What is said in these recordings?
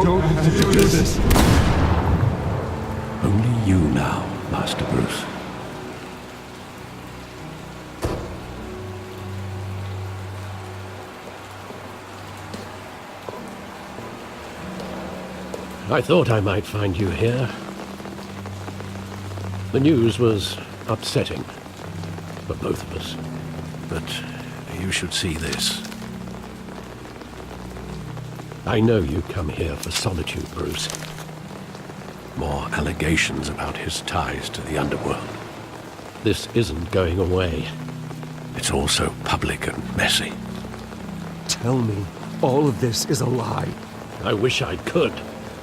Don't do this. Only you now, Master Bruce. I thought I might find you here. The news was upsetting for both of us. But you should see this. I know you come here for solitude, Bruce. More allegations about his ties to the underworld. This isn't going away. It's all so public and messy. Tell me, all of this is a lie. I wish I could.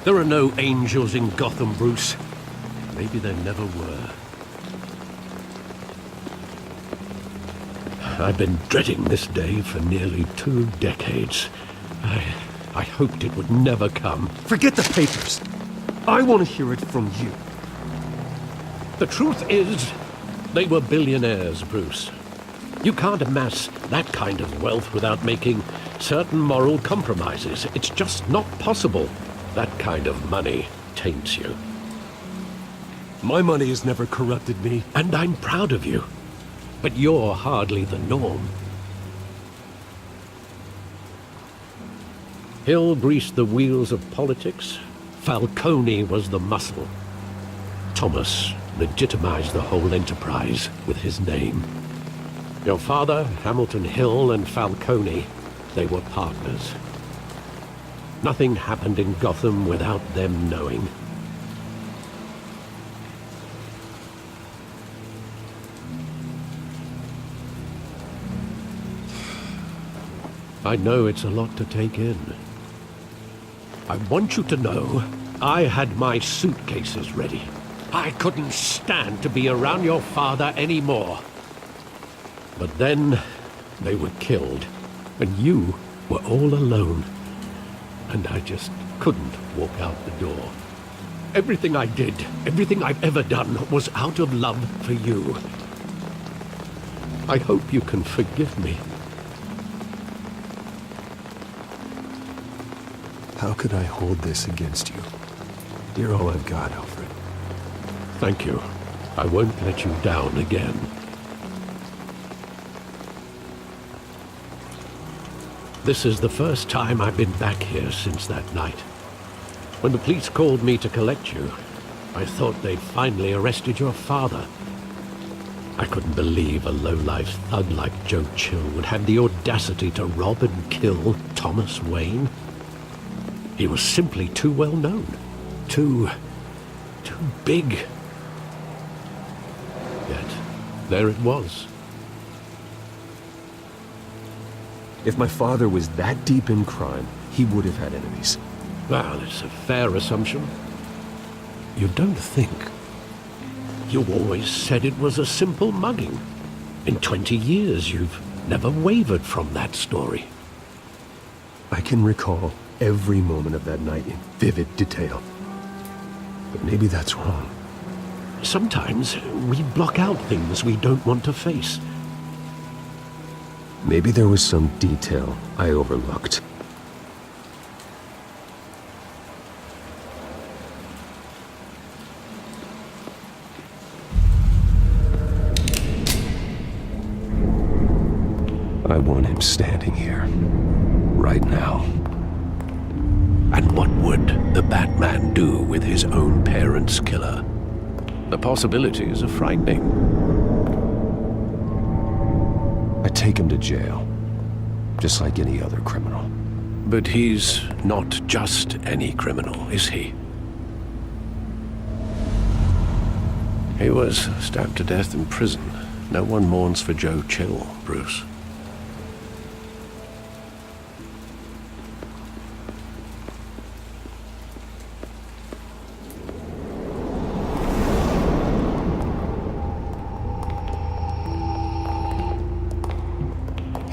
There are no angels in Gotham, Bruce. Maybe there never were. I've been dreading this day for nearly 2 decades. I hoped it would never come. Forget the papers. I want to hear it from you. The truth is, they were billionaires, Bruce. You can't amass that kind of wealth without making certain moral compromises. It's just not possible. That kind of money taints you. My money has never corrupted me. And I'm proud of you. But you're hardly the norm. Hill greased the wheels of politics. Falcone was the muscle. Thomas legitimized the whole enterprise with his name. Your father, Hamilton Hill, and Falcone, they were partners. Nothing happened in Gotham without them knowing. I know it's a lot to take in. I want you to know, I had my suitcases ready. I couldn't stand to be around your father anymore. But then, they were killed, and you were all alone. And I just couldn't walk out the door. Everything I did, everything I've ever done, was out of love for you. I hope you can forgive me. How could I hold this against you? You're all I've got, Alfred. Thank you. I won't let you down again. This is the first time I've been back here since that night. When the police called me to collect you, I thought they'd finally arrested your father. I couldn't believe a low-life thug like Joe Chill would have the audacity to rob and kill Thomas Wayne. He was simply too well known. Too big. Yet, there it was. If my father was that deep in crime, he would have had enemies. Well, it's a fair assumption. You don't think. You always said it was a simple mugging. In 20 years, you've never wavered from that story. I can recall every moment of that night in vivid detail. But maybe that's wrong. Sometimes we block out things we don't want to face. Maybe there was some detail I overlooked. I want him standing here, right now. And what would the Batman do with his own parents' killer? The possibilities are frightening. I take him to jail, just like any other criminal. But he's not just any criminal, is he? He was stabbed to death in prison. No one mourns for Joe Chill, Bruce.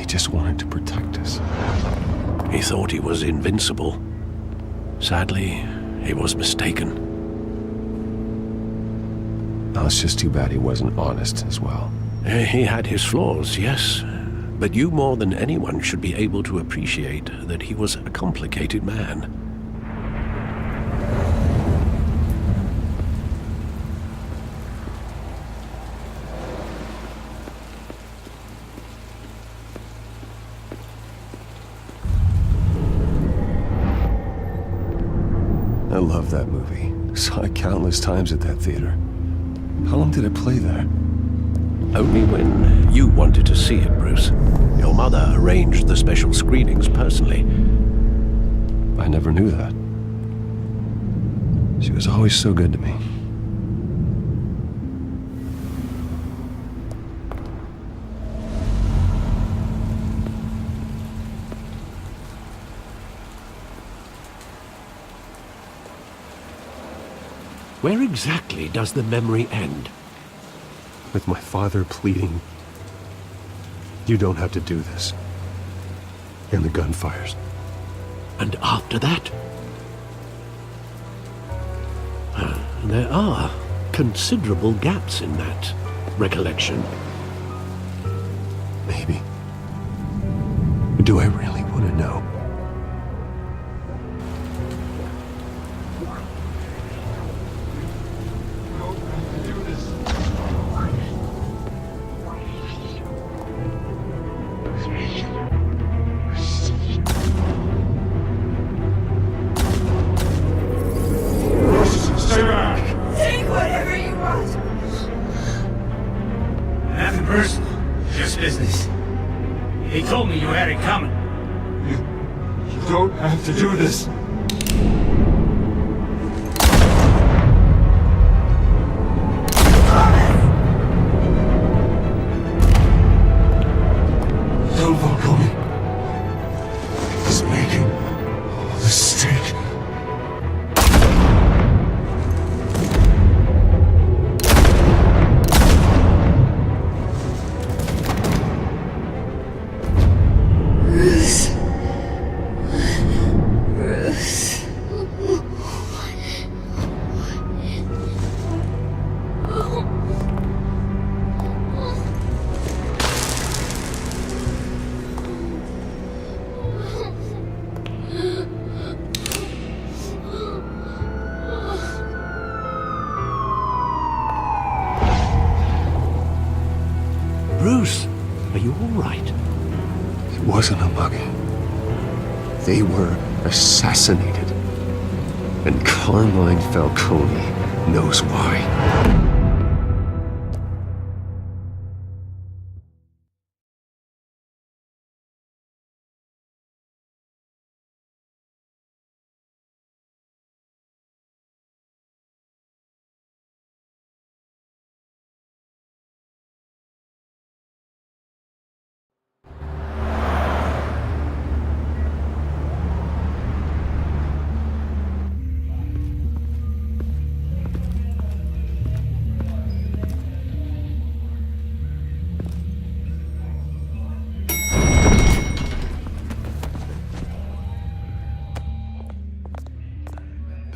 Just wanted to protect us. He thought he was invincible. Sadly, he was mistaken. Oh, it's just too bad he wasn't honest as well. He had his flaws, yes. But you more than anyone should be able to appreciate that he was a complicated man. I love that movie. Saw it countless times at that theater. How long did it play there? Only when you wanted to see it, Bruce. Your mother arranged the special screenings personally. I never knew that. She was always so good to me. Where exactly does the memory end? With my father pleading, "You don't have to do this." And the gunfires. And after that? There are considerable gaps in that recollection. Maybe. But do I really want to know? He told me you had it coming. You don't have to do this. Tell Falcone he's making a mistake. Bruce, are you all right? It wasn't a mugging. They were assassinated. And Carmine Falcone knows why.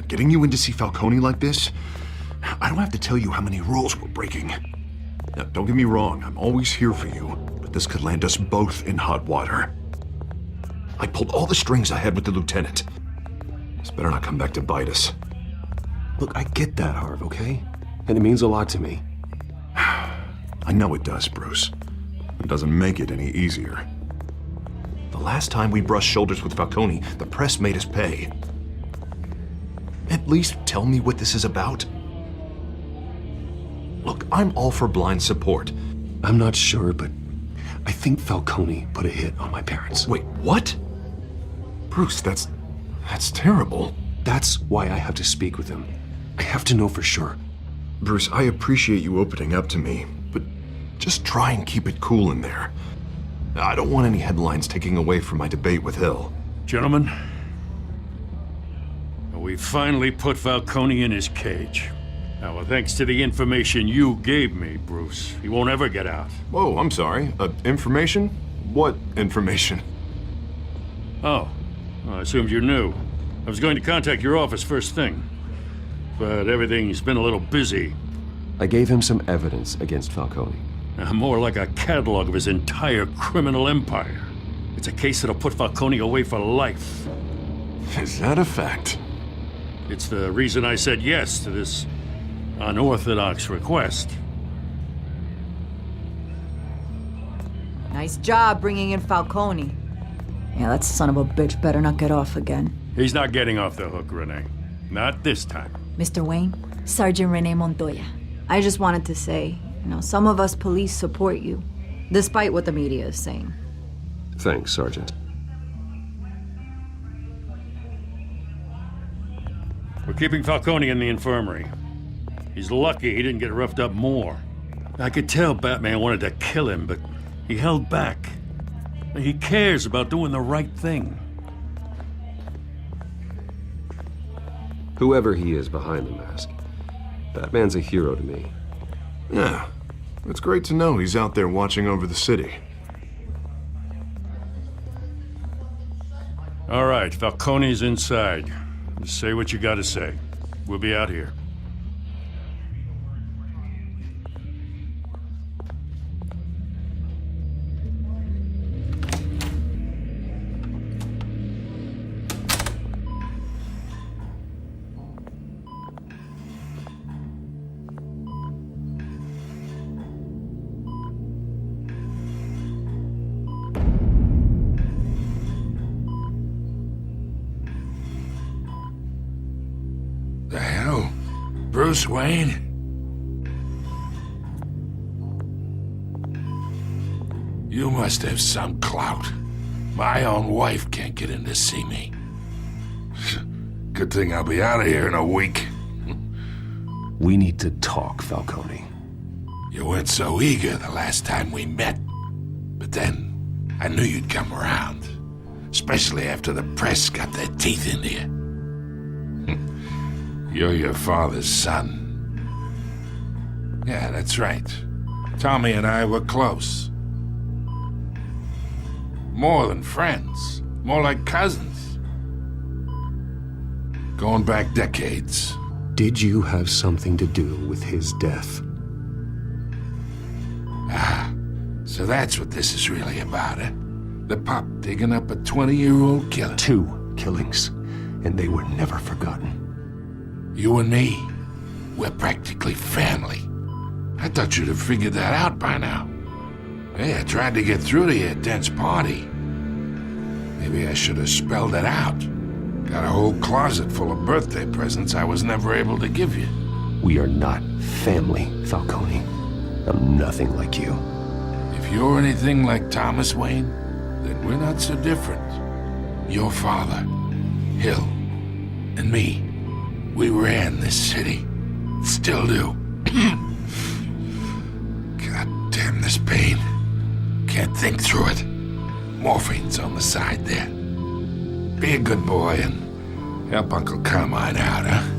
Getting you in to see Falcone like this, I don't have to tell you how many rules we're breaking. Now, don't get me wrong, I'm always here for you, but this could land us both in hot water. I pulled all the strings I had with the lieutenant. This better not come back to bite us. Look, I get that, Harv, okay? And it means a lot to me. I know it does, Bruce. It doesn't make it any easier. The last time we brushed shoulders with Falcone, the press made us pay. At least tell me what this is about. Look, I'm all for blind support. I'm not sure, but I think Falcone put a hit on my parents. Wait, what? Bruce, that's terrible. That's why I have to speak with him. I have to know for sure. Bruce, I appreciate you opening up to me, but just try and keep it cool in there. I don't want any headlines taking away from my debate with Hill. Gentlemen, we finally put Falcone in his cage. Now, thanks to the information you gave me, Bruce, he won't ever get out. Whoa, I'm sorry. Information? What information? Oh, I assumed you knew. I was going to contact your office first thing, but everything's been a little busy. I gave him some evidence against Falcone. More like a catalog of his entire criminal empire. It's a case that'll put Falcone away for life. Is that a fact? It's the reason I said yes to this unorthodox request. Nice job bringing in Falcone. Yeah, that son of a bitch better not get off again. He's not getting off the hook, Renee. Not this time. Mr. Wayne, Sergeant Renee Montoya. I just wanted to say, some of us police support you, despite what the media is saying. Thanks, Sergeant. We're keeping Falcone in the infirmary. He's lucky he didn't get roughed up more. I could tell Batman wanted to kill him, but he held back. He cares about doing the right thing. Whoever he is behind the mask, Batman's a hero to me. Yeah, it's great to know he's out there watching over the city. All right, Falcone's inside. Just say what you gotta say. We'll be out here. The hell? Bruce Wayne? You must have some clout. My own wife can't get in to see me. Good thing I'll be out of here in a week. We need to talk, Falcone. You weren't so eager the last time we met. But then, I knew you'd come around. Especially after the press got their teeth into you. You're your father's son. Yeah, that's right. Tommy and I were close. More than friends. More like cousins. Going back decades. Did you have something to do with his death? So that's what this is really about, eh? The pup digging up a 20-year-old killer. 2 killings, and they were never forgotten. You and me, we're practically family. I thought you'd have figured that out by now. Hey, I tried to get through to your dense party. Maybe I should have spelled it out. Got a whole closet full of birthday presents I was never able to give you. We are not family, Falcone. I'm nothing like you. If you're anything like Thomas Wayne, then we're not so different. Your father, Hill, and me, we ran this city. Still do. God damn this pain. Can't think through it. Morphine's on the side there. Be a good boy and help Uncle Carmine out, huh?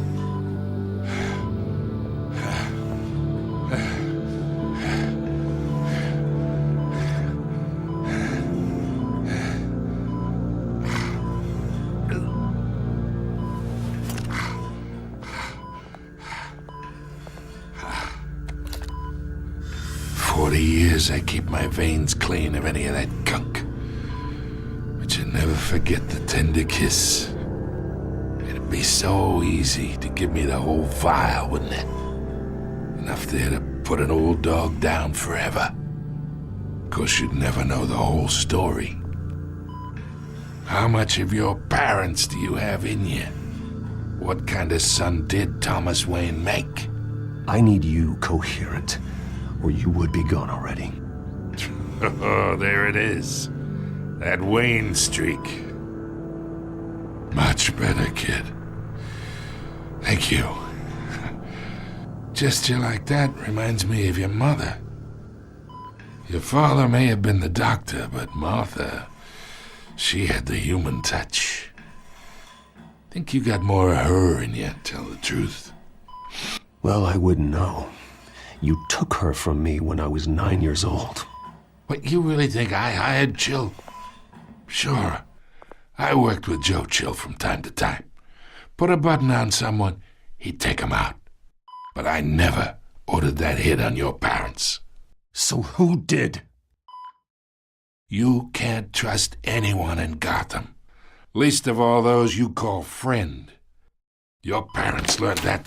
40 years I keep my veins clean of any of that gunk. But you never forget the tender kiss. It'd be so easy to give me the whole vial, wouldn't it? Enough there to put an old dog down forever. Of course, you'd never know the whole story. How much of your parents do you have in you? What kind of son did Thomas Wayne make? I need you coherent, or you would be gone already. Oh, there it is. That Wayne streak. Much better, kid. Thank you. Gesture like that reminds me of your mother. Your father may have been the doctor, but Martha, she had the human touch. Think you got more of her in you, tell the truth. Well, I wouldn't know. You took her from me when I was 9 years old. What, you really think I hired Chill? Sure. I worked with Joe Chill from time to time. Put a button on someone, he'd take him out. But I never ordered that hit on your parents. So who did? You can't trust anyone in Gotham. Least of all those you call friend. Your parents learned that.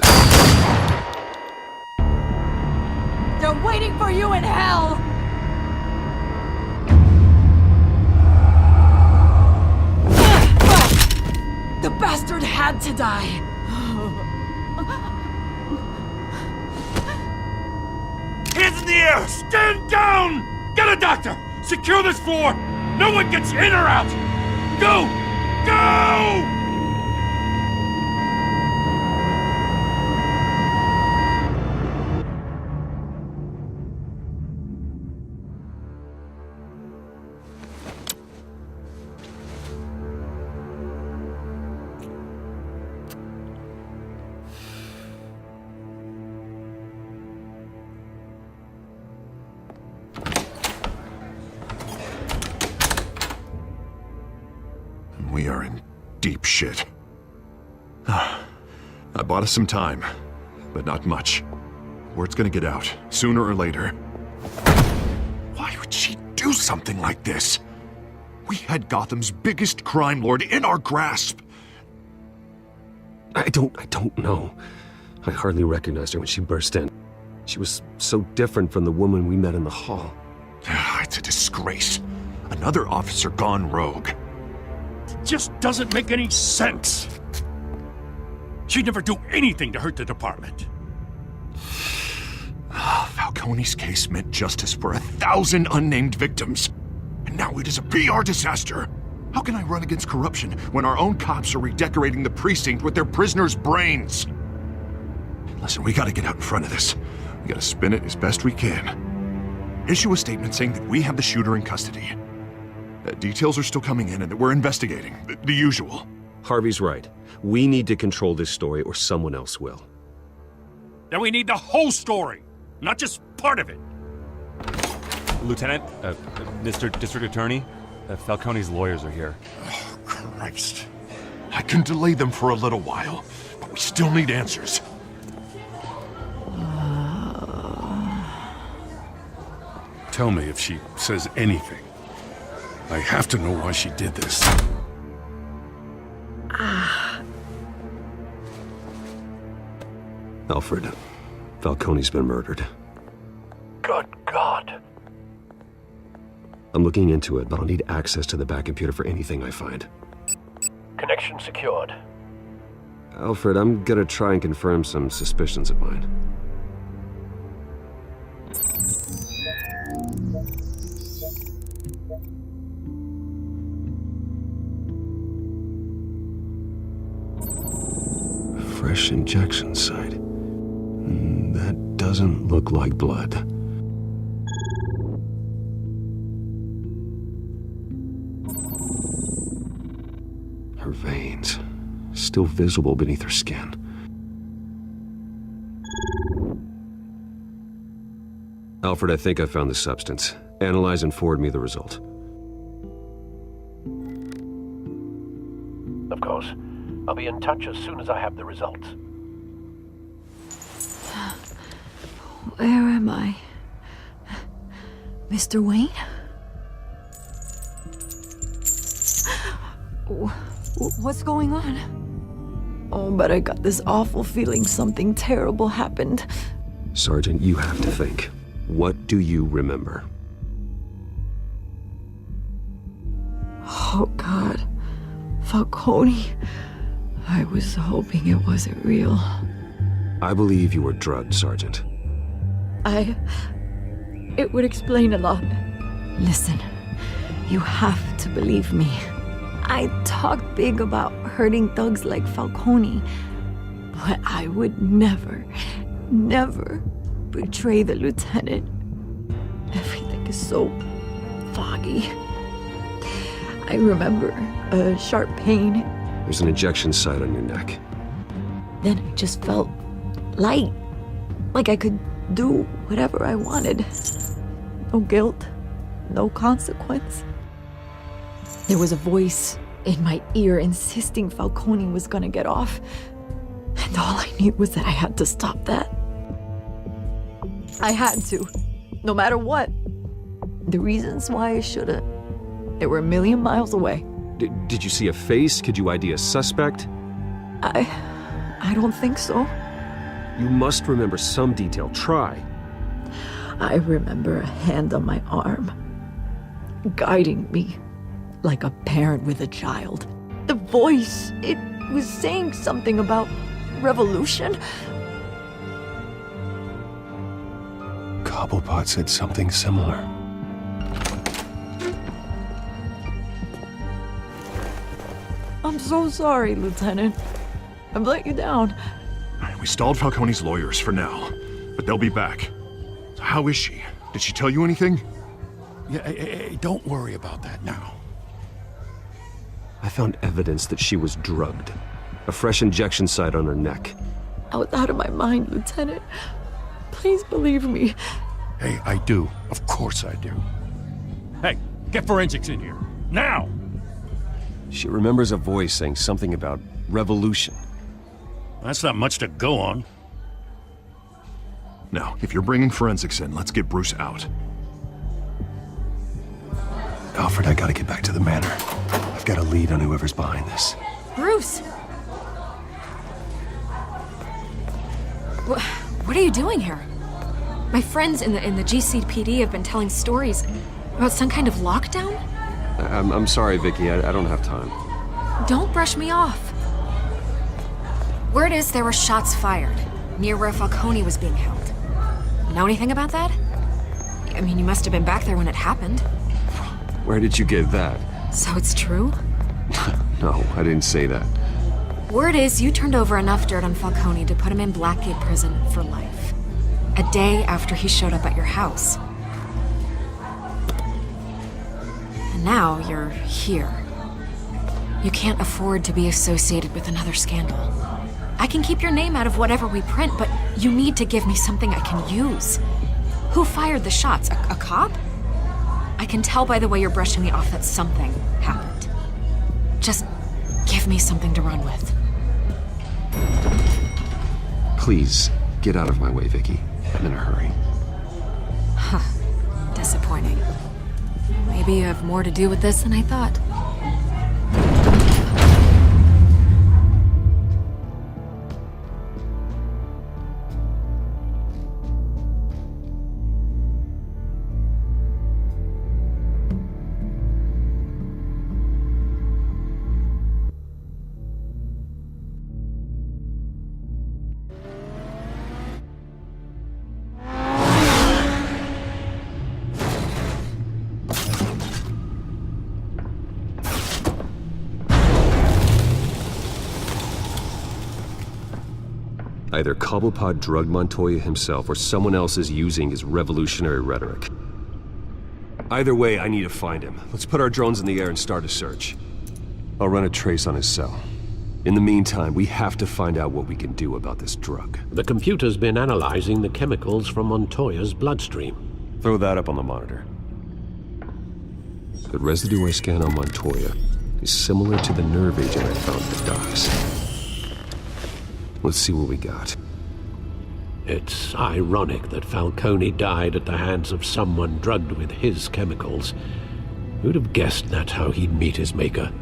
They're waiting for you in hell! The bastard had to die. Hands in the air! Stand down! Get a doctor! Secure this floor! No one gets in or out! Go! Go! We are in deep shit. I bought us some time, but not much. Word's gonna get out, sooner or later. Why would she do something like this? We had Gotham's biggest crime lord in our grasp. I don't know. I hardly recognized her when she burst in. She was so different from the woman we met in the hall. It's a disgrace. Another officer gone rogue. Just doesn't make any sense. She'd never do anything to hurt the department. Falcone's case meant justice for 1,000 unnamed victims. And now it is a PR disaster. How can I run against corruption when our own cops are redecorating the precinct with their prisoners' brains? Listen, we gotta get out in front of this. We gotta spin it as best we can. Issue a statement saying that we have the shooter in custody. Details are still coming in and that we're investigating. The usual. Harvey's right. We need to control this story or someone else will. Then we need the whole story, not just part of it. Lieutenant, Mr. District Attorney, Falcone's lawyers are here. Oh, Christ. I can delay them for a little while, but we still need answers. Tell me if she says anything. I have to know why she did this. Alfred, Falcone's been murdered. Good God. I'm looking into it, but I'll need access to the back computer for anything I find. Connection secured. Alfred, I'm gonna try and confirm some suspicions of mine. Fresh injection site. That doesn't look like blood. Her veins, still visible beneath her skin. Alfred, I think I found the substance. Analyze and forward me the result. Of course. I'll be in touch as soon as I have the results. Where am I? Mr. Wayne? What's going on? Oh, but I got this awful feeling something terrible happened. Sergeant, you have to think. What do you remember? Oh, God. Falcone. I was hoping it wasn't real. I believe you were drugged, Sergeant. It would explain a lot. Listen, you have to believe me. I talked big about hurting thugs like Falcone, but I would never betray the lieutenant. Everything is so foggy. I remember a sharp pain. There's an injection site on your neck. Then I just felt light, like I could do whatever I wanted. No guilt, no consequence. There was a voice in my ear insisting Falcone was gonna get off. And all I knew was that I had to stop that. I had to, no matter what. The reasons why I shouldn't, they were a million miles away. Did you see a face? Could you ID a suspect? I don't think so. You must remember some detail. Try. I remember a hand on my arm, guiding me like a parent with a child. The voice, it was saying something about Revolution? Cobblepot said something similar. I'm so sorry, Lieutenant. I've let you down. We stalled Falcone's lawyers for now, but they'll be back. So how is she? Did she tell you anything? Yeah, hey, don't worry about that now. I found evidence that she was drugged. A fresh injection site on her neck. I was out of my mind, Lieutenant. Please believe me. Hey, I do. Of course I do. Hey, get forensics in here. Now! She remembers a voice saying something about revolution. That's not much to go on. Now, if you're bringing forensics in, let's get Bruce out. Alfred, I gotta get back to the manor. I've got a lead on whoever's behind this. Bruce! What are you doing here? My friends in the GCPD have been telling stories about some kind of lockdown? I'm sorry, Vicky. I don't have time. Don't brush me off. Word is there were shots fired near where Falcone was being held. Know anything about that? I mean, you must have been back there when it happened. Where did you get that? So it's true? No, I didn't say that. Word is you turned over enough dirt on Falcone to put him in Blackgate Prison for life. A day after he showed up at your house. And now you're here. You can't afford to be associated with another scandal. I can keep your name out of whatever we print, but you need to give me something I can use. Who fired the shots? A cop? I can tell by the way you're brushing me off that something happened. Just give me something to run with. Please, get out of my way, Vicky. I'm in a hurry. Huh. Disappointing. Maybe you have more to do with this than I thought. Either Cobblepot drugged Montoya himself or someone else is using his revolutionary rhetoric. Either way, I need to find him. Let's put our drones in the air and start a search. I'll run a trace on his cell. In the meantime, we have to find out what we can do about this drug. The computer's been analyzing the chemicals from Montoya's bloodstream. Throw that up on the monitor. The residue I scan on Montoya is similar to the nerve agent I found at the docks. Let's see what we got. It's ironic that Falcone died at the hands of someone drugged with his chemicals. Who'd have guessed that's how he'd meet his maker?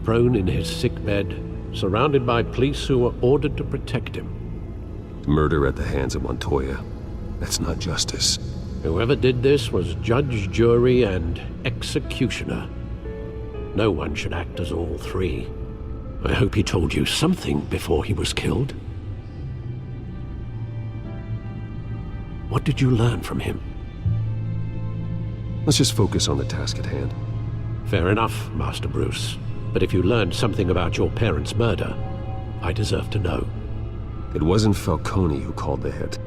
Prone in his sickbed, surrounded by police who were ordered to protect him. Murder at the hands of Montoya. That's not justice. Whoever did this was judge, jury, and executioner. No one should act as all three. I hope he told you something before he was killed. What did you learn from him? Let's just focus on the task at hand. Fair enough, Master Bruce. But if you learned something about your parents' murder, I deserve to know. It wasn't Falcone who called the hit.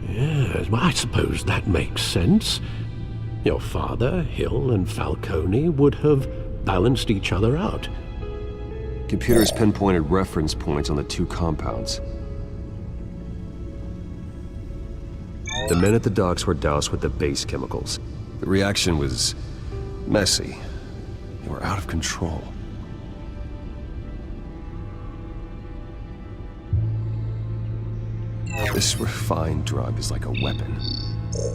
Yes, well, I suppose that makes sense. Your father, Hill, and Falcone would have balanced each other out. Computers pinpointed reference points on the two compounds. The men at the docks were doused with the base chemicals. The reaction was messy. They were out of control. This refined drug is like a weapon.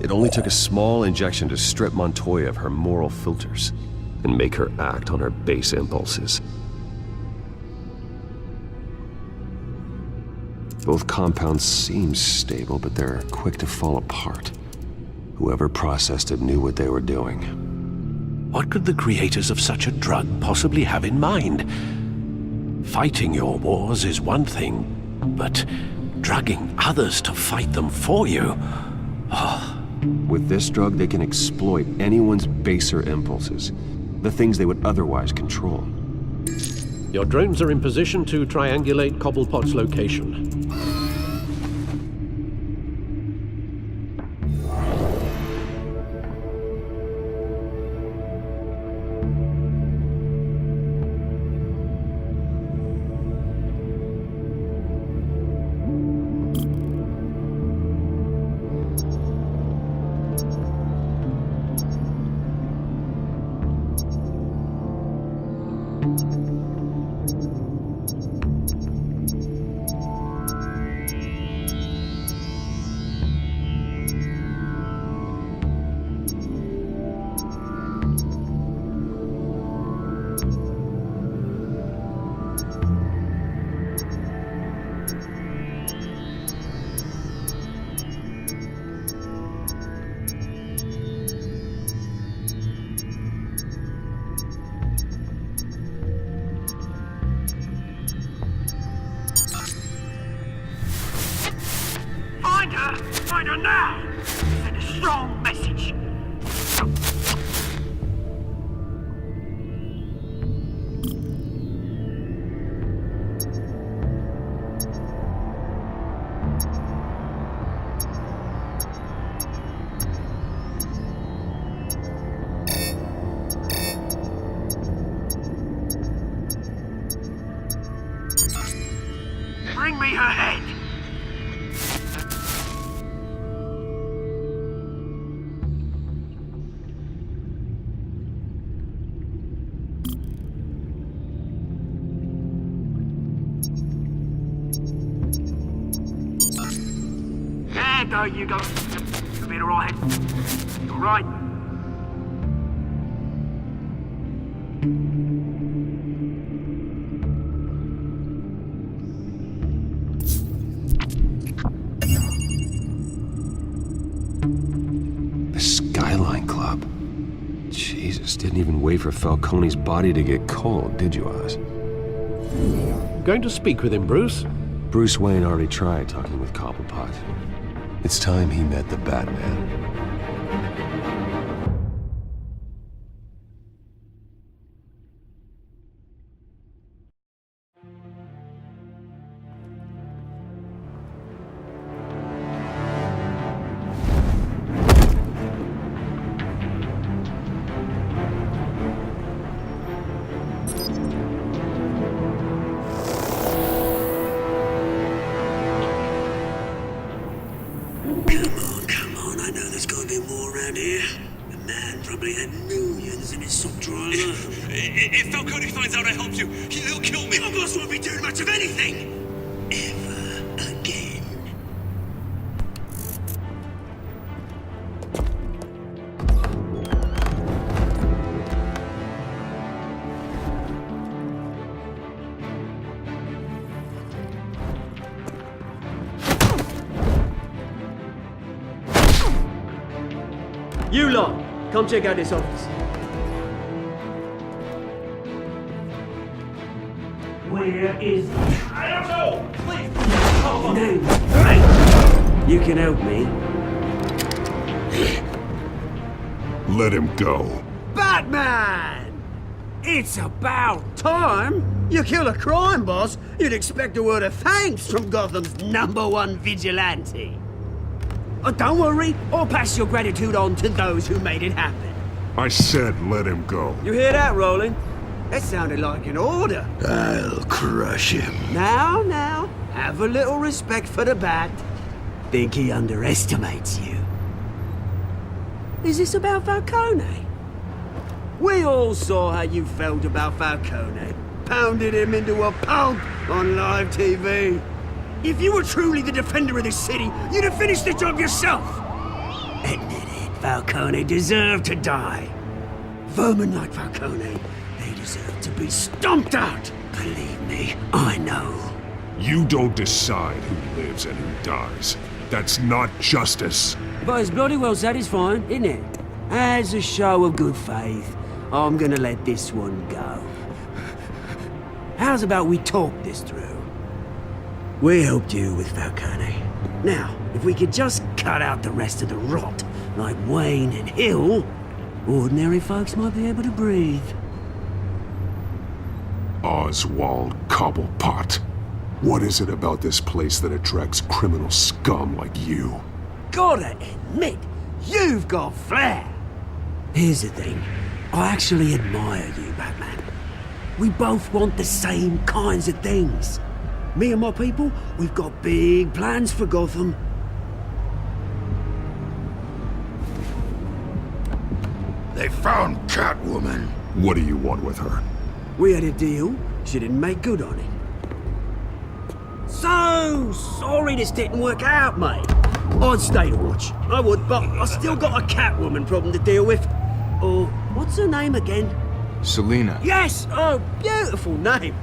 It only took a small injection to strip Montoya of her moral filters and make her act on her base impulses. Both compounds seem stable, but they're quick to fall apart. Whoever processed it knew what they were doing. What could the creators of such a drug possibly have in mind? Fighting your wars is one thing, but drugging others to fight them for you... With this drug, they can exploit anyone's baser impulses. The things they would otherwise control. Your drones are in position to triangulate Cobblepot's location. Find her now! Send a strong message. Bring me her head! There you go. You'll be alright. Alright. The Skyline Club. Jesus, didn't even wait for Falcone's body to get cold, did you, Oz? Going to speak with him, Bruce? Bruce Wayne already tried talking with Cobblepot. It's time he met the Batman. If Falcone finds out I helped you, he'll kill me. Your boss won't be doing much of anything. Ever again. You lot, come check out this office. Where is he? I don't know! Please! No. You can help me. Let him go. Batman! It's about time! You kill a crime boss, you'd expect a word of thanks from Gotham's #1 vigilante. Oh, don't worry, I'll pass your gratitude on to those who made it happen. I said let him go. You hear that, Roland? That sounded like an order. I'll crush him. Now, have a little respect for the Bat. Think he underestimates you. Is this about Falcone? We all saw how you felt about Falcone. Pounded him into a pulp on live TV. If you were truly the defender of this city, you'd have finished the job yourself. Admit it, Falcone deserved to die. Vermin like Falcone, they deserve to be stomped out. Believe me, I know. You don't decide who lives and who dies. That's not justice. But it's bloody well satisfying, isn't it? As a show of good faith, I'm gonna let this one go. How's about we talk this through? We helped you with Falcone. Now, if we could just cut out the rest of the rot, like Wayne and Hill, ordinary folks might be able to breathe. Oswald Cobblepot. What is it about this place that attracts criminal scum like you? Gotta admit, you've got flair. Here's the thing. I actually admire you, Batman. We both want the same kinds of things. Me and my people, we've got big plans for Gotham. They found Catwoman. What do you want with her? We had a deal. She didn't make good on it. So sorry this didn't work out, mate. I'd stay to watch. I would, but I still got a Catwoman problem to deal with. Oh, what's her name again? Selina. Yes! Oh, beautiful name.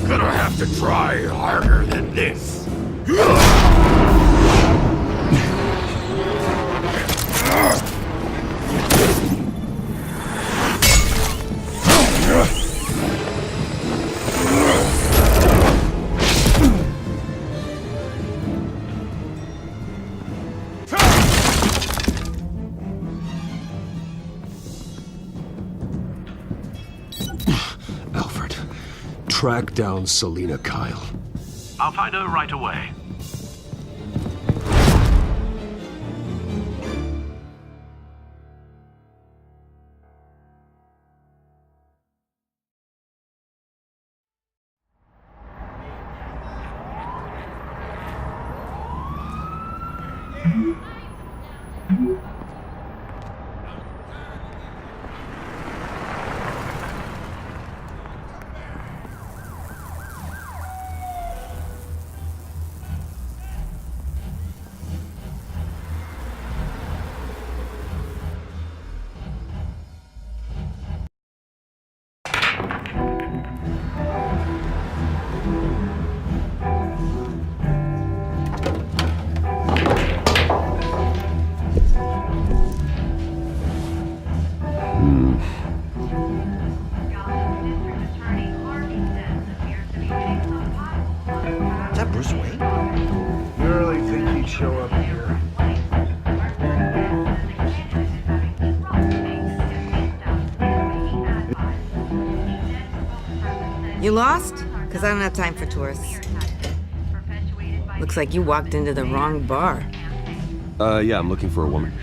Gonna have to try harder than this. Alfred, track down Selina Kyle. I'll find her right away. Is that Bruce Wayne? You really think he'd show up here? You lost? Because I don't have time for tourists. Looks like you walked into the wrong bar. Yeah, I'm looking for a woman.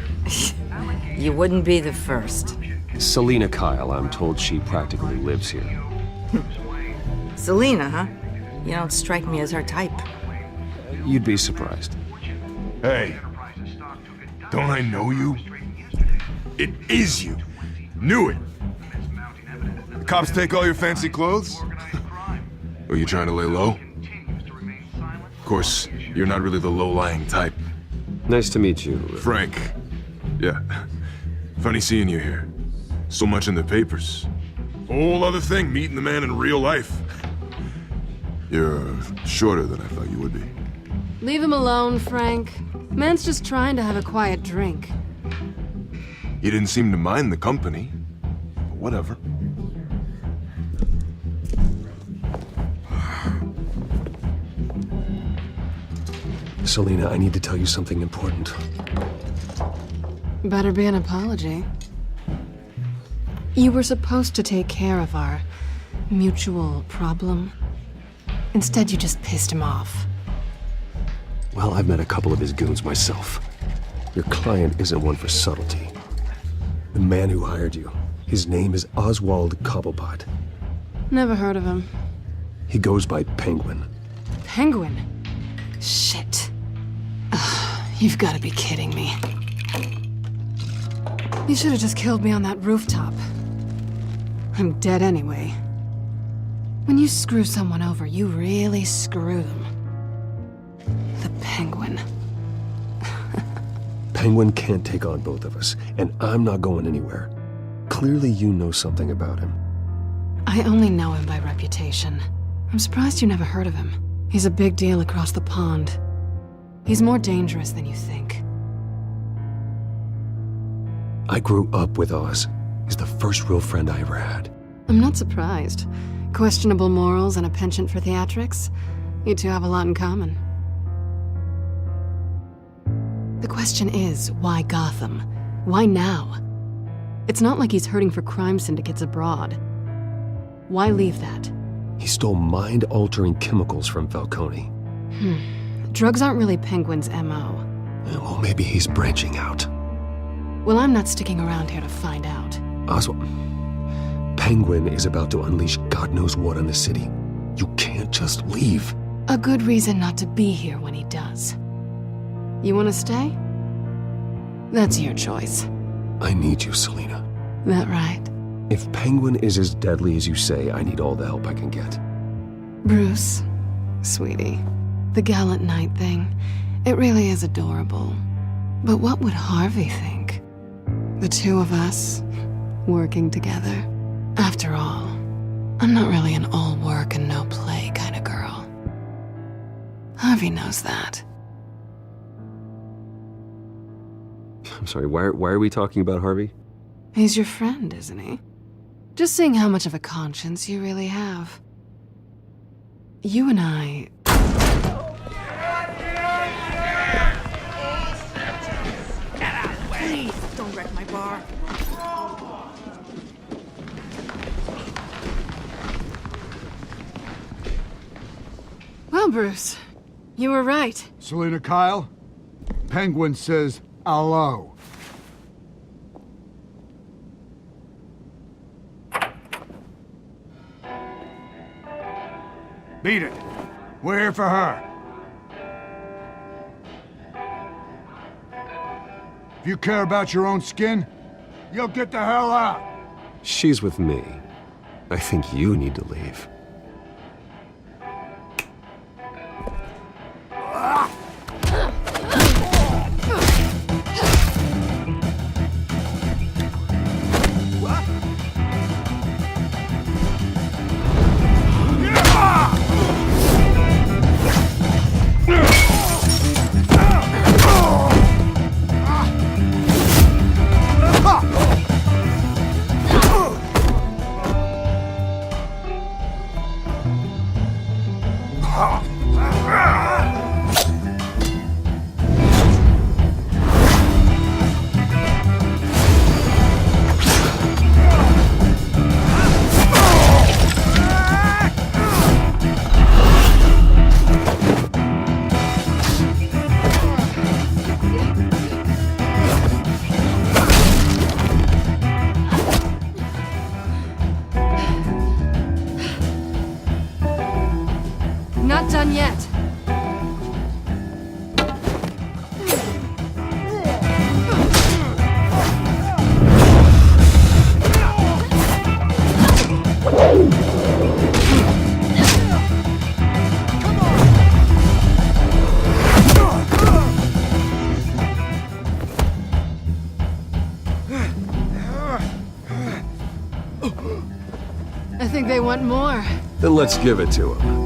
You wouldn't be the first. Selina Kyle, I'm told she practically lives here. Selina, huh? You don't strike me as her type. You'd be surprised. Hey, don't I know you? It is you. Knew it. The cops take all your fancy clothes? Are you trying to lay low? Of course, you're not really the low-lying type. Nice to meet you. Frank. Yeah. Funny seeing you here. So much in the papers. Whole other thing, meeting the man in real life. You're shorter than I thought you would be. Leave him alone, Frank. Man's just trying to have a quiet drink. He didn't seem to mind the company. But whatever. Selina, I need to tell you something important. Better be an apology. You were supposed to take care of our mutual problem. Instead, you just pissed him off. Well, I've met a couple of his goons myself. Your client isn't one for subtlety. The man who hired you, his name is Oswald Cobblepot. Never heard of him. He goes by Penguin. Penguin? Shit. Ugh, you've got to be kidding me. You should have just killed me on that rooftop. I'm dead anyway. When you screw someone over, you really screw them. The Penguin. Penguin can't take on both of us, and I'm not going anywhere. Clearly you know something about him. I only know him by reputation. I'm surprised you never heard of him. He's a big deal across the pond. He's more dangerous than you think. I grew up with Oz. He's the first real friend I ever had. I'm not surprised. Questionable morals and a penchant for theatrics. You two have a lot in common. The question is, why Gotham? Why now? It's not like he's hurting for crime syndicates abroad. Why leave that? He stole mind-altering chemicals from Falcone. Drugs aren't really Penguin's MO. Well, maybe he's branching out. Well, I'm not sticking around here to find out. Oswald, Penguin is about to unleash God knows what on the city. You can't just leave. A good reason not to be here when he does. You want to stay? That's your choice. I need you, Selina. That right? If Penguin is as deadly as you say, I need all the help I can get. Bruce, sweetie, the gallant knight thing, it really is adorable. But what would Harvey think? The two of us, working together. After all, I'm not really an all work and no play kind of girl. Harvey knows that. I'm sorry, why are we talking about Harvey? He's your friend, isn't he? Just seeing how much of a conscience you really have. You and I... Please, don't wreck my bar. Well, Bruce, you were right. Selina Kyle, Penguin says hello. Beat it. We're here for her. If you care about your own skin, you'll get the hell out. She's with me. I think you need to leave. Not done yet. I think they want more. Then let's give it to him.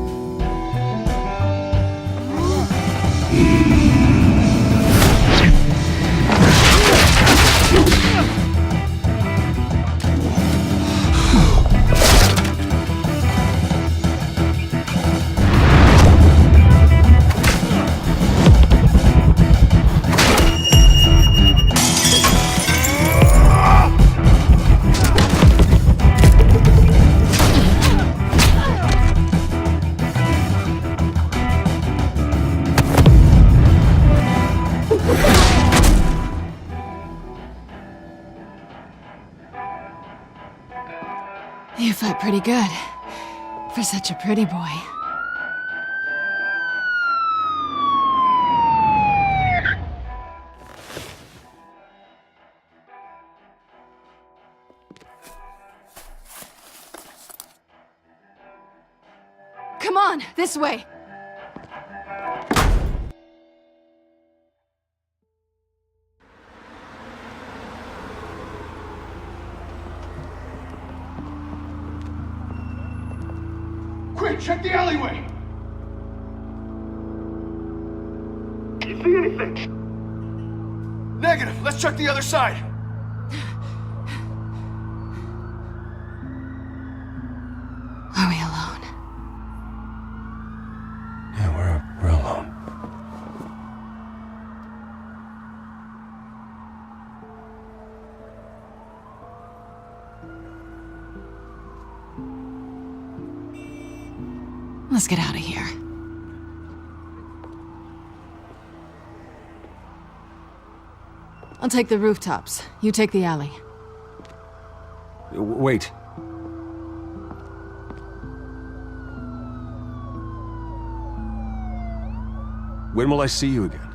You fight pretty good. For such a pretty boy. Come on, this way! Wait, check the alleyway! You see anything? Negative. Let's check the other side. Are we alone? Yeah, we're alone. Let's get out of here. I'll take the rooftops. You take the alley. Wait. When will I see you again?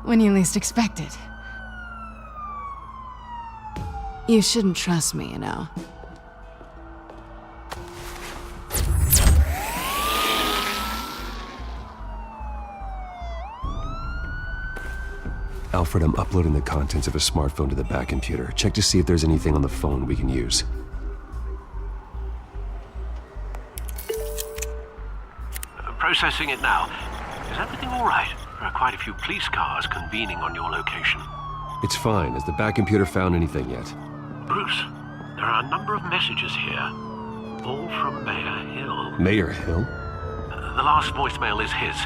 When you least expect it. You shouldn't trust me, you know. Alfred, I'm uploading the contents of a smartphone to the back computer. Check to see if there's anything on the phone we can use. Processing it now. Is everything all right? There are quite a few police cars convening on your location. It's fine. Has the back computer found anything yet? Bruce, there are a number of messages here. All from Mayor Hill. Mayor Hill? The last voicemail is his.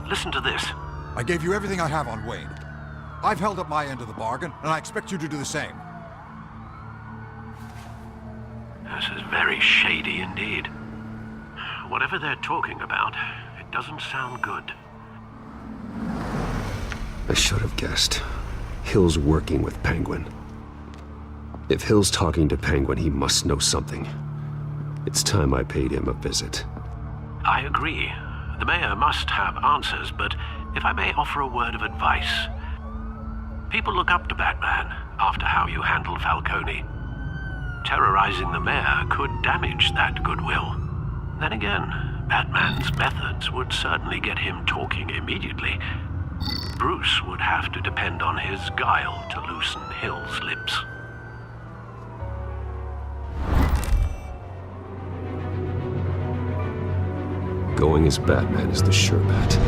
Listen to this. I gave you everything I have on Wayne. I've held up my end of the bargain, and I expect you to do the same. This is very shady indeed. Whatever they're talking about, it doesn't sound good. I should have guessed. Hill's working with Penguin. If Hill's talking to Penguin, he must know something. It's time I paid him a visit. I agree. The mayor must have answers, but if I may offer a word of advice. People look up to Batman after how you handled Falcone. Terrorizing the mayor could damage that goodwill. Then again, Batman's methods would certainly get him talking immediately. Bruce would have to depend on his guile to loosen Hill's lips. Going as Batman is the sure bet.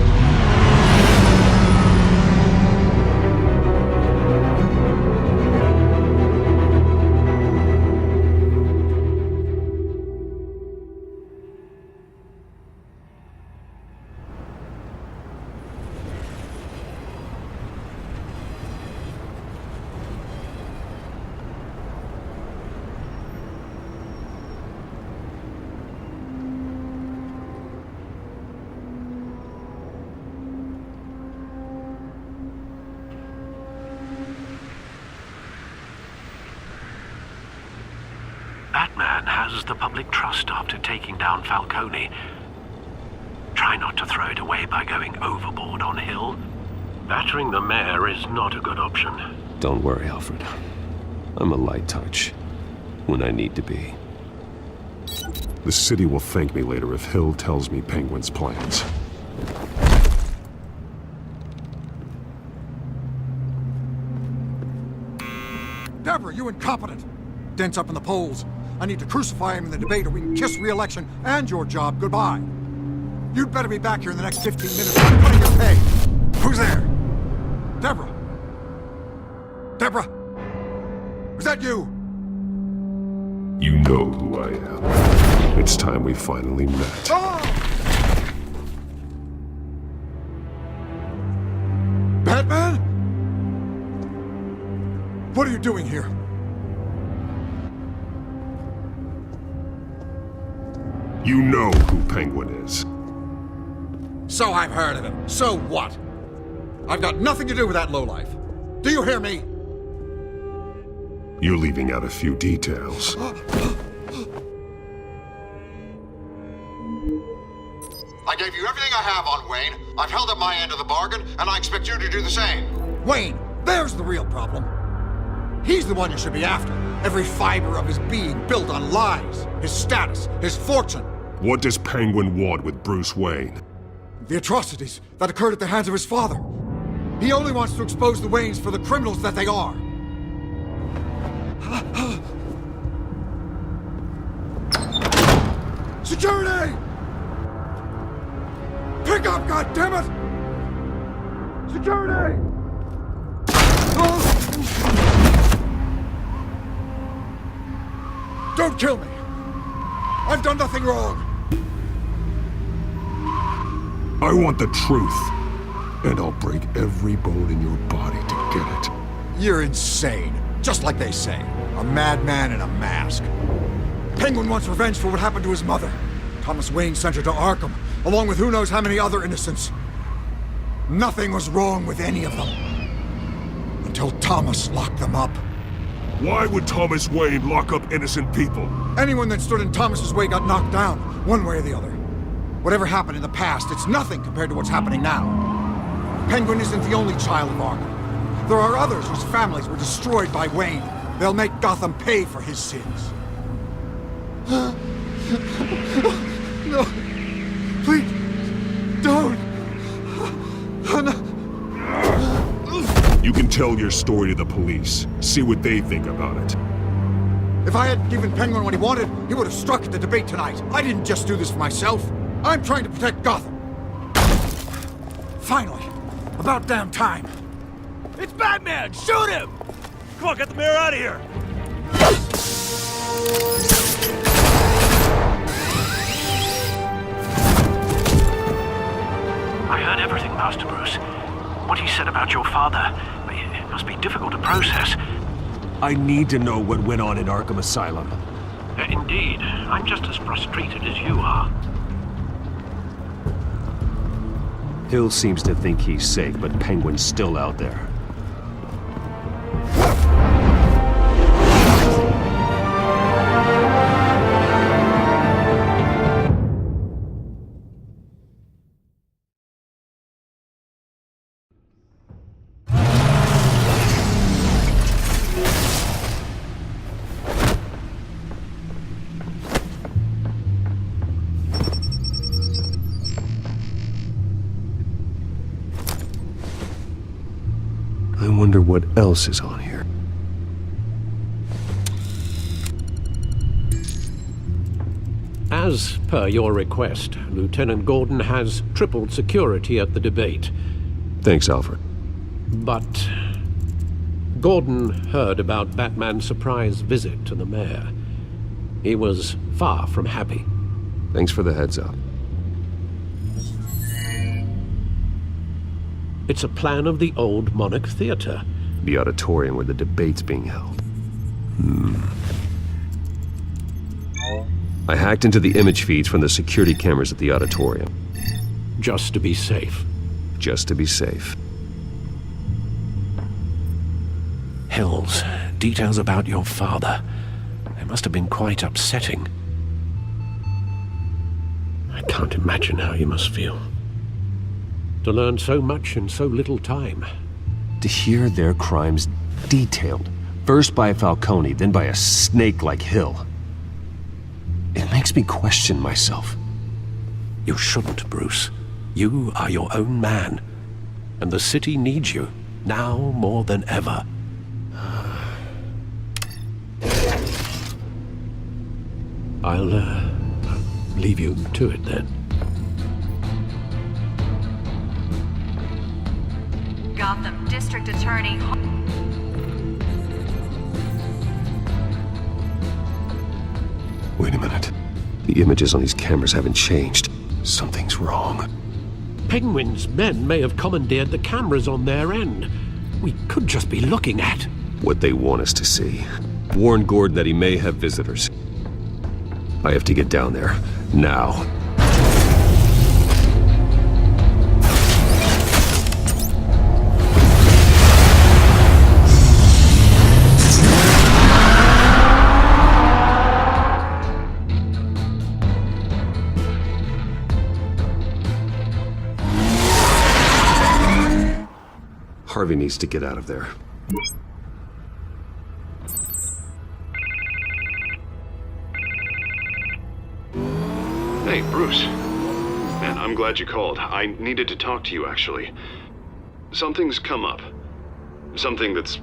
Batman has the public trust after taking down Falcone. Try not to throw it away by going overboard on Hill. Battering the mayor is not a good option. Don't worry, Alfred. I'm a light touch when I need to be. The city will thank me later if Hill tells me Penguin's plans. Deborah, you incompetent! Dents up in the polls. I need to crucify him in the debate or we can kiss re-election and your job goodbye. You'd better be back here in the next 15 minutes or I'm cutting your pay. Who's there? Deborah? Deborah? Is that you? You know who I am. It's time we finally met. Oh! Batman? What are you doing here? You know who Penguin is. So I've heard of him. So what? I've got nothing to do with that lowlife. Do you hear me? You're leaving out a few details. I gave you everything I have on Wayne. I've held up my end of the bargain, and I expect you to do the same. Wayne, there's the real problem. He's the one you should be after. Every fiber of his being built on lies. His status, his fortune. What does Penguin want with Bruce Wayne? The atrocities that occurred at the hands of his father. He only wants to expose the Waynes for the criminals that they are. Security! Pick up, goddammit! Security! Don't kill me! I've done nothing wrong! I want the truth, and I'll break every bone in your body to get it. You're insane. Just like they say. A madman in a mask. Penguin wants revenge for what happened to his mother. Thomas Wayne sent her to Arkham, along with who knows how many other innocents. Nothing was wrong with any of them. Until Thomas locked them up. Why would Thomas Wayne lock up innocent people? Anyone that stood in Thomas's way got knocked down, one way or the other. Whatever happened in the past, it's nothing compared to what's happening now. Penguin isn't the only child of Arkham. There are others whose families were destroyed by Wayne. They'll make Gotham pay for his sins. No. Please. Don't. No. You can tell your story to the police. See what they think about it. If I had given Penguin what he wanted, he would have struck at the debate tonight. I didn't just do this for myself. I'm trying to protect Gotham. Finally. About damn time. It's Batman! Shoot him! Come on, get the mayor out of here! I heard everything, Master Bruce. What he said about your father. It must be difficult to process. I need to know what went on in Arkham Asylum. Indeed. I'm just as frustrated as you are. Hill seems to think he's safe, but Penguin's still out there. I wonder what else is on here. As per your request, Lieutenant Gordon has tripled security at the debate. Thanks, Alfred. But Gordon heard about Batman's surprise visit to the mayor. He was far from happy. Thanks for the heads up. It's a plan of the old Monarch Theater. The auditorium where the debate's being held. I hacked into the image feeds from the security cameras at the auditorium. Just to be safe. Just to be safe. Hills, details about your father. They must have been quite upsetting. I can't imagine how you must feel. To learn so much in so little time. To hear their crimes detailed, first by Falcone, then by a snake like Hill. It makes me question myself. You shouldn't, Bruce. You are your own man. And the city needs you, now more than ever. I'll leave you to it then. Gotham District Attorney. Wait a minute. The images on these cameras haven't changed. Something's wrong. Penguin's men may have commandeered the cameras on their end. We could just be looking at what they want us to see. Warn Gordon that he may have visitors. I have to get down there. Now. Harvey needs to get out of there. Hey, Bruce. Man, I'm glad you called. I needed to talk to you, actually. Something's come up. Something that's...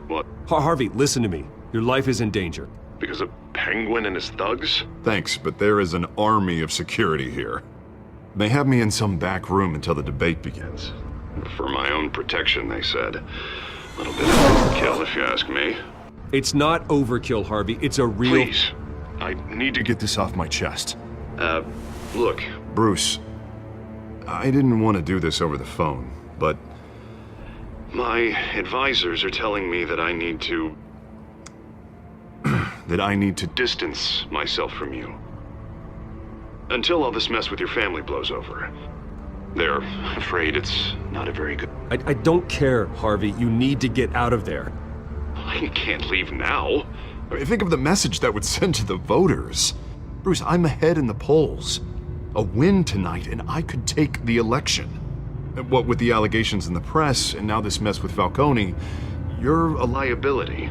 what? Harvey, listen to me. Your life is in danger. Because of Penguin and his thugs? Thanks, but there is an army of security here. They have me in some back room until the debate begins. For my own protection, they said. A little bit of overkill, if you ask me. It's not overkill, Harvey. It's a real... Please. I need to Get this off my chest. Look. Bruce, I didn't want to do this over the phone, but... My advisors are telling me that I need to... distance myself from you. Until all this mess with your family blows over. They're afraid it's not a very good... I don't care, Harvey. You need to get out of there. I can't leave now. I mean, think of the message that would send to the voters. Bruce, I'm ahead in the polls. A win tonight, and I could take the election. What with the allegations in the press, and now this mess with Falcone, you're a liability.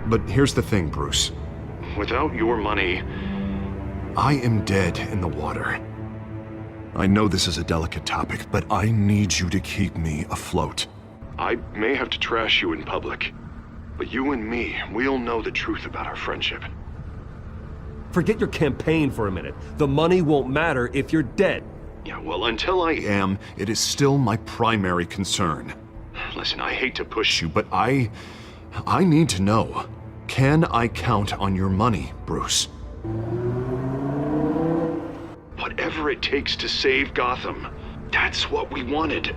But here's the thing, Bruce. Without your money... I am dead in the water. I know this is a delicate topic, but I need you to keep me afloat. I may have to trash you in public, but you and me, we'll know the truth about our friendship. Forget your campaign for a minute. The money won't matter if you're dead. Yeah, well, until I am, it is still my primary concern. Listen, I hate to push you, But I need to know. Can I count on your money, Bruce? Whatever it takes to save Gotham. That's what we wanted.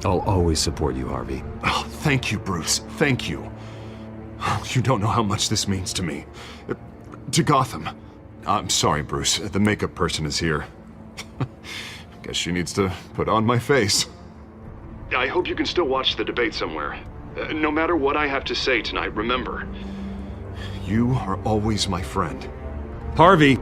I'll always support you, Harvey. Oh, thank you, Bruce. Thank you. You don't know how much this means to me. To Gotham. I'm sorry, Bruce. The makeup person is here. Guess she needs to put on my face. I hope you can still watch the debate somewhere. No matter what I have to say tonight, remember. You are always my friend. Harvey!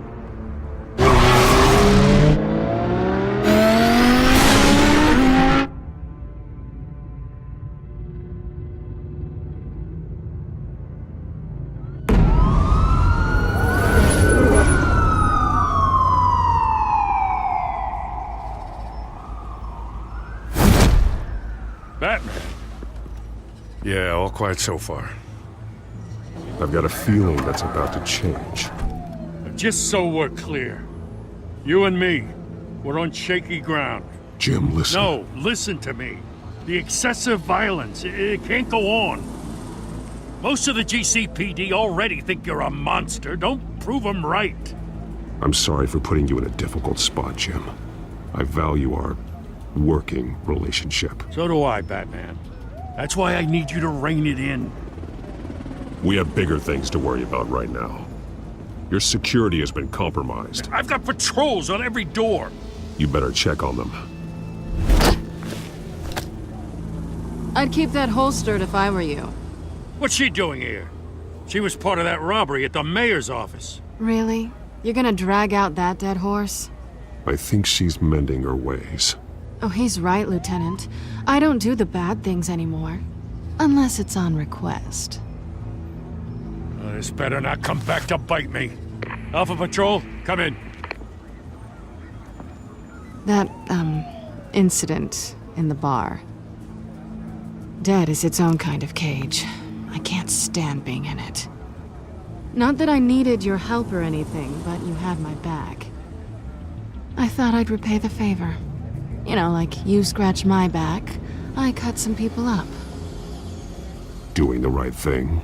Batman. Yeah, all quiet so far. I've got a feeling that's about to change. Just so we're clear, you and me, we're on shaky ground. Jim, listen. No, listen to me. The excessive violence, it can't go on. Most of the GCPD already think you're a monster. Don't prove them right. I'm sorry for putting you in a difficult spot, Jim. I value our working relationship. So do I, Batman. That's why I need you to rein it in. We have bigger things to worry about right now. Your security has been compromised. I've got patrols on every door. You better check on them. I'd keep that holstered if I were you. What's she doing here? She was part of that robbery at the mayor's office. Really? You're gonna drag out that dead horse? I think she's mending her ways. Oh, he's right, Lieutenant. I don't do the bad things anymore. Unless it's on request. This better not come back to bite me. Alpha Patrol, come in. That, incident in the bar. Dead is its own kind of cage. I can't stand being in it. Not that I needed your help or anything, but you had my back. I thought I'd repay the favor. You know, like you scratch my back, I cut some people up. Doing the right thing.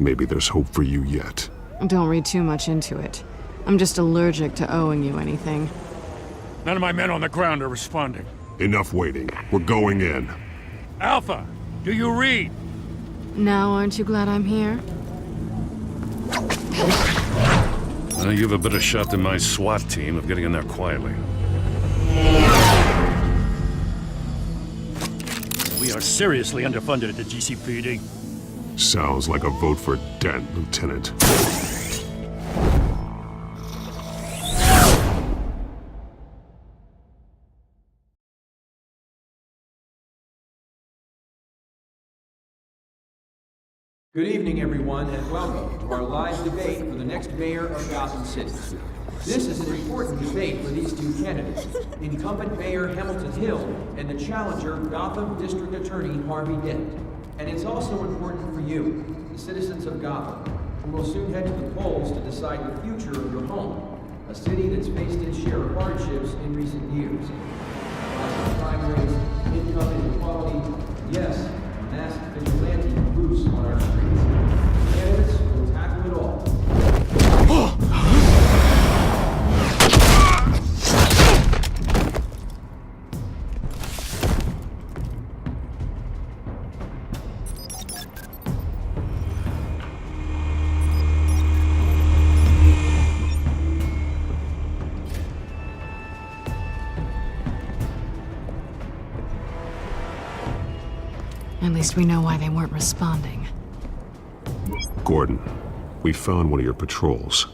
Maybe there's hope for you yet. Don't read too much into it. I'm just allergic to owing you anything. None of my men on the ground are responding. Enough waiting. We're going in. Alpha, do you read? Now aren't you glad I'm here? You have a better shot than my SWAT team of getting in there quietly. We are seriously underfunded at the GCPD. Sounds like a vote for Dent, Lieutenant. Good evening, everyone, and welcome to our live debate for the next mayor of Gotham City. This is an important debate for these two candidates, incumbent Mayor Hamilton Hill and the challenger Gotham District Attorney Harvey Dent. And it's also important for you. the citizens of Gotham, who will soon head to the polls to decide the future of your home, a city that's faced its share of hardships in recent years. Rising crime rates, income inequality, yes, a masked vigilante loose on our streets. Candidates will tackle it all. At least we know why they weren't responding. Gordon, we found one of your patrols.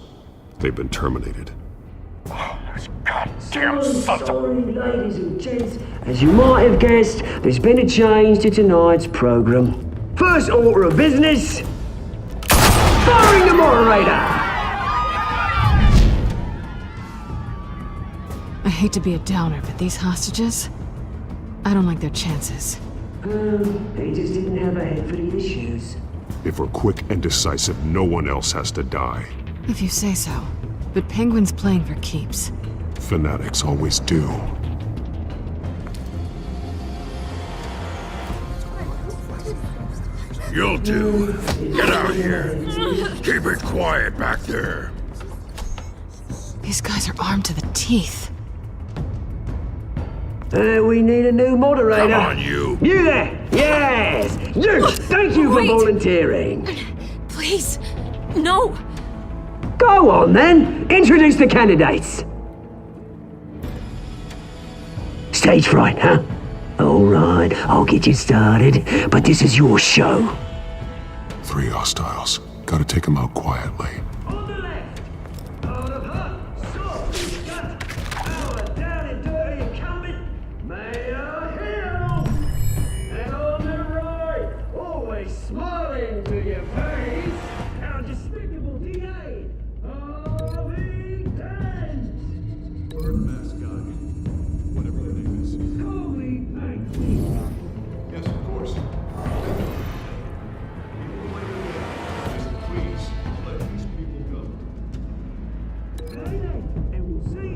They've been terminated. Goddamn sorry, ladies and gents. As you might have guessed, there's been a change to tonight's program. First order of business, firing the moderator! I hate to be a downer, but these hostages, I don't like their chances. They just didn't have a head for the issues. If we're quick and decisive, no one else has to die. If you say so. But Penguin's playing for keeps. Fanatics always do. You'll do. Get out here. Keep it quiet back there. These guys are armed to the teeth. We need a new moderator. Come on, you. You there! Yes! You! Thank you for volunteering. Please, no. Go on then. Introduce the candidates. Stage fright, huh? All right, I'll get you started, but this is your show. 3 hostiles. Gotta take them out quietly. Smiling to your face, our despicable DA of intent. Bird mascot, whatever your name is. Call me Banksy. Yes, of course. Please, let these people go. Okay then, and we'll see.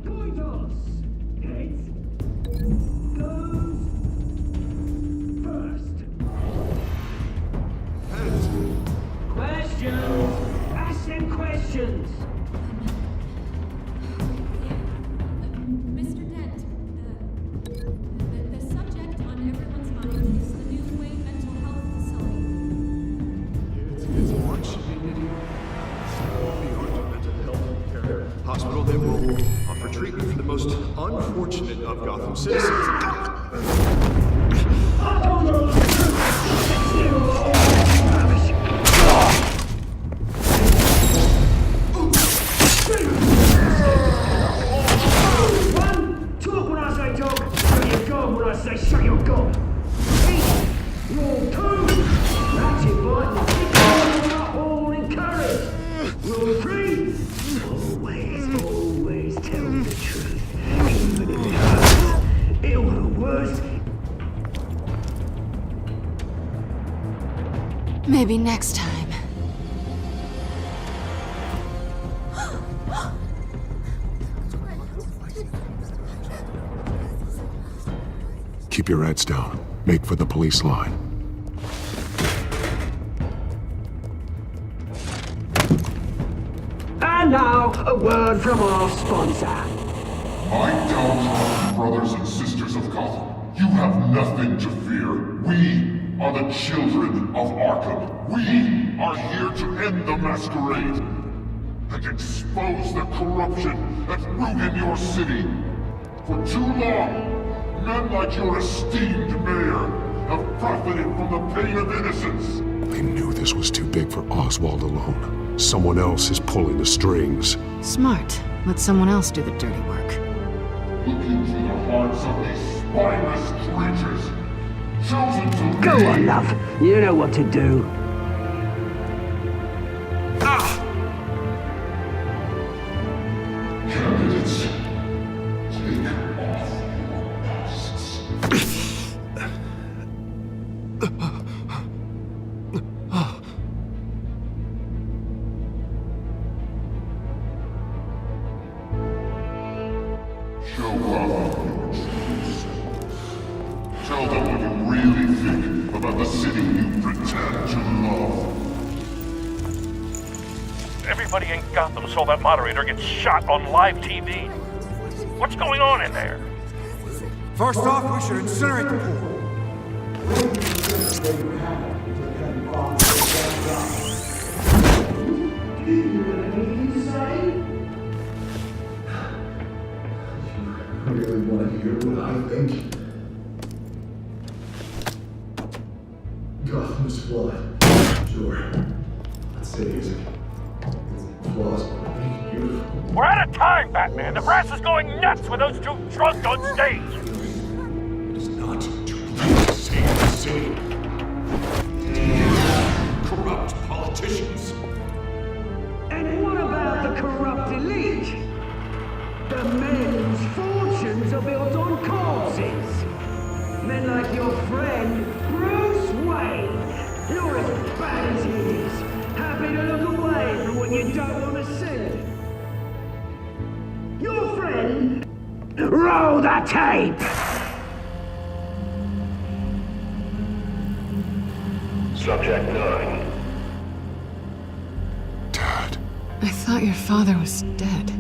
Coin toss. Heads goes first. Questions! Ask them questions! Mr. Dent, the subject on everyone's mind is the new Wayne mental health facility. It's much needed. The mental health care hospital that will offer treatment for the most unfortunate of Gotham citizens. Talk when I say talk. Shut your gob when I say shut your gob. Rule 2. Ratchet button. All encouraged. Rule 3. Always tell the truth. Even if it hurts. It'll hurt worse. Maybe next time. Keep your heads down. Make for the police line. And now, a word from our sponsor. My downtrodden brothers and sisters of Gotham, you have nothing to fear. We are the children of Arkham. We are here to end the masquerade and expose the corruption that rooted your city. For too long, men like your esteemed mayor have profited from the pain of innocence. I knew this was too big for Oswald alone. Someone else is pulling the strings. Smart. Let someone else do the dirty work. Look into the hearts of these spineless creatures, chosen to Go lead. on, love. You know what to do. Candidates, take off your masks. city you pretend to love. Everybody in Gotham saw that moderator get shot on live TV. What's going on in there? First off, we should incinerate the pool. I really want to hear what I think. Gotham's flawed. Sure. That city isn't. It's flaws, but it's beautiful. We're out of time, Batman. The press is going nuts with those two drunks on stage. It's not to play save the city. Corrupt politicians. And what about the corrupt elite? The men whose fortunes are built on corpses. Men like your friend, Bruce Wayne. You're as bad as he is. Happy to look away from what you don't want to see. Your friend... Roll the tape! Subject 9. I thought your father was dead.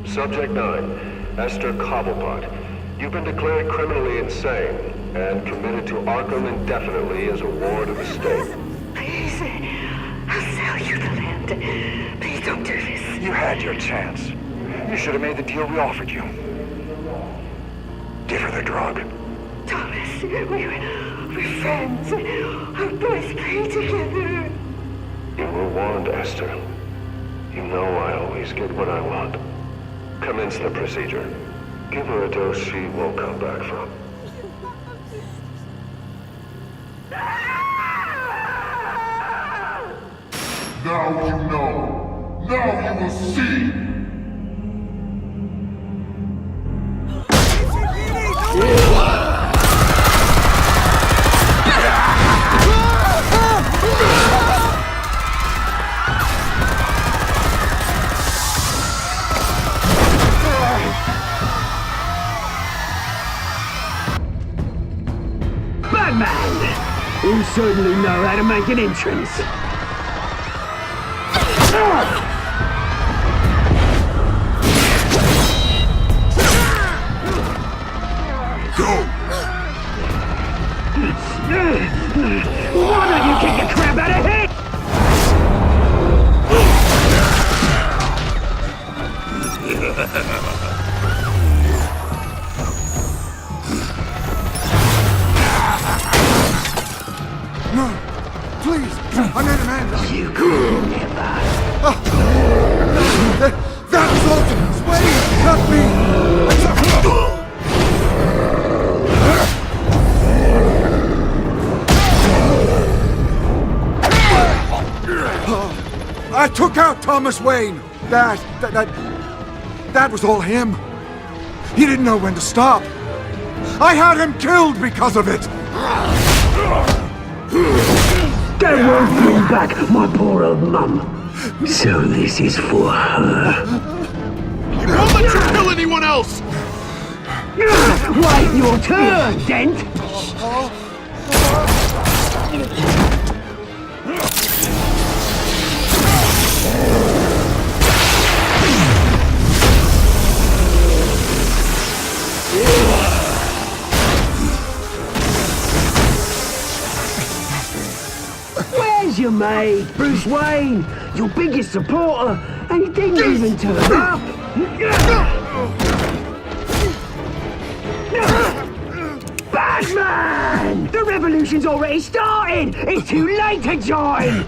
Subject 9, Esther Cobblepot. You've been declared criminally insane and committed to Arkham indefinitely as a ward of the state. Please, I'll sell you the land. Please don't do this. You had your chance. You should have made the deal we offered you. Give her the drug. Thomas, we're friends. Our boys play together. You were warned, Esther. You know I always get what I want. Commence the procedure. Give her a dose she won't come back from. Now you know. Now you will see. Batman! You certainly know how to make an entrance. Go! Why don't you kick the crap out of him? No, please, I made a man. You could never. That was Ultimate Wayne, not me. I took out Thomas Wayne. That was all him. He didn't know when to stop. I had him killed because of it. That won't bring back my poor old mum. So this is for her. He won't let you kill anyone else! Wait your turn, Dent! Where's your mate, Bruce Wayne? Your biggest supporter, and he didn't even turn up. Batman! The revolution's already started! It's too late to join!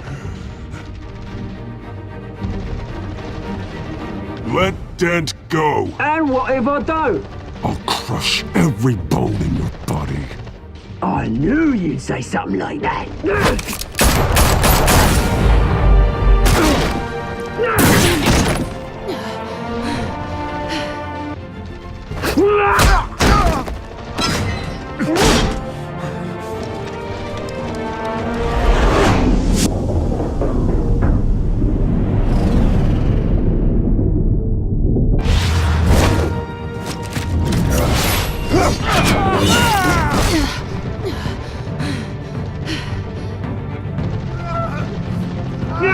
Let Dent go! And what if I don't? I'll crush every bone in your body. I knew you'd say something like that. Hold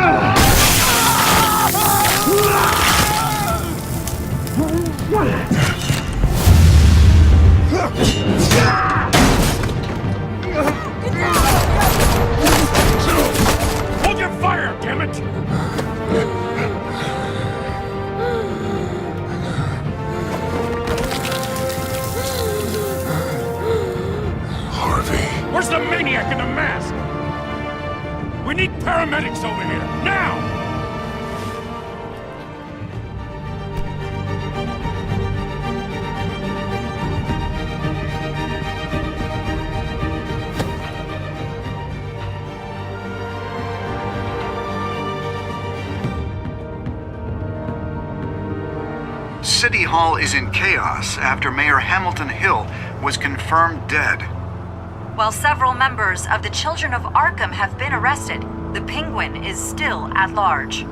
your fire, damn it! Harvey. Where's the maniac in the mask? We need paramedics over here, now! City Hall is in chaos after Mayor Hamilton Hill was confirmed dead. While several members of the Children of Arkham have been arrested, the Penguin is still at large.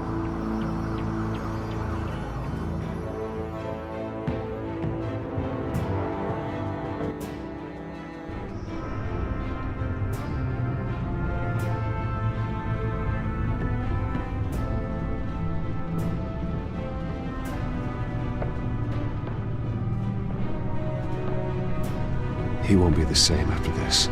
He won't be the same after this.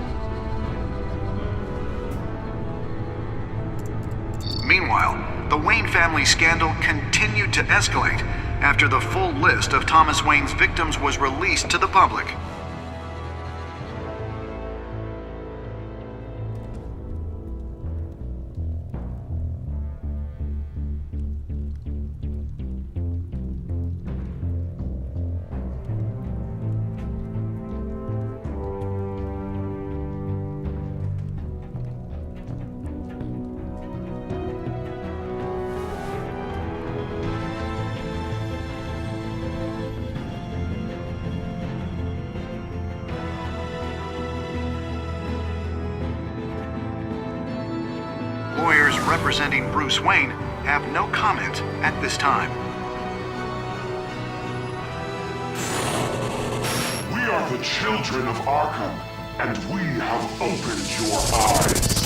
Meanwhile, the Wayne family scandal continued to escalate after the full list of Thomas Wayne's victims was released to the public. Lawyers representing Bruce Wayne have no comment at this time. We are the children of Arkham, and we have opened your eyes.